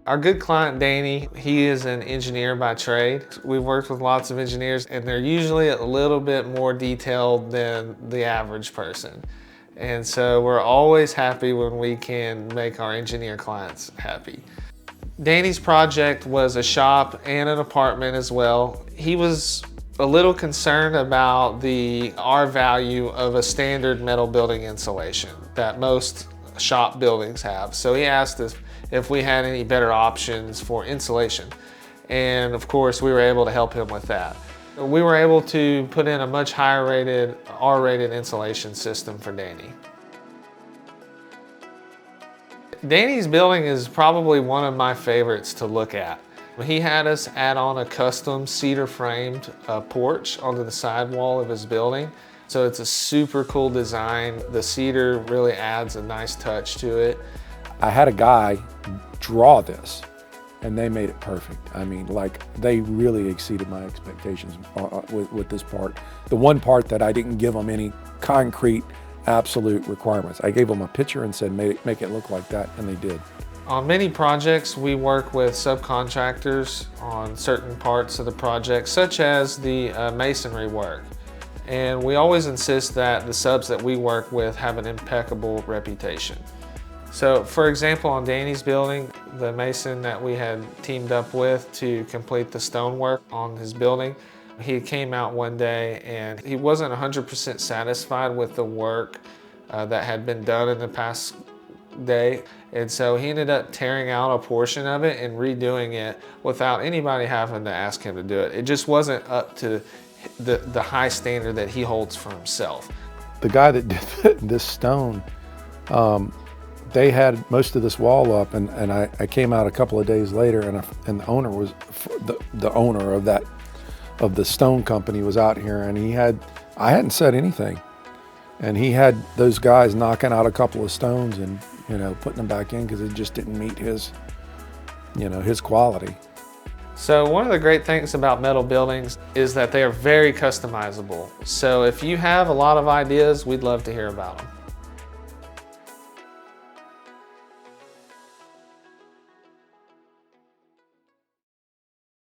Our good client, Danny, he is an engineer by trade. We've worked with lots of engineers and they're usually a little bit more detailed than the average person. And so we're always happy when we can make our engineer clients happy. Danny's project was a shop and an apartment as well. He was a little concerned about the R value of a standard metal building insulation that most shop buildings have. So he asked us if we had any better options for insulation. And of course, we were able to help him with that. We were able to put in a much higher rated, R-rated insulation system for Danny. Danny's building is probably one of my favorites to look at. He had us add on a custom cedar framed porch onto the side wall of his building. So it's a super cool design. The cedar really adds a nice touch to it. I had a guy draw this and they made it perfect. I mean, like, they really exceeded my expectations with this part. The one part that I didn't give them any concrete absolute requirements. I gave them a picture and said, make it look like that, and they did. On many projects, we work with subcontractors on certain parts of the project, such as the masonry work. And we always insist that the subs that we work with have an impeccable reputation. So, for example, on Danny's building, the mason that we had teamed up with to complete the stonework on his building, he came out one day and he wasn't 100% satisfied with the work that had been done in the past day. And so he ended up tearing out a portion of it and redoing it without anybody having to ask him to do it. It just wasn't up to the high standard that he holds for himself. The guy that did this stone, they had most of this wall up, and I came out a couple of days later, and the owner was the owner of the stone company was out here, and I hadn't said anything, and he had those guys knocking out a couple of stones and putting them back in because it just didn't meet his quality. So one of the great things about metal buildings is that they are very customizable. So if you have a lot of ideas, we'd love to hear about them.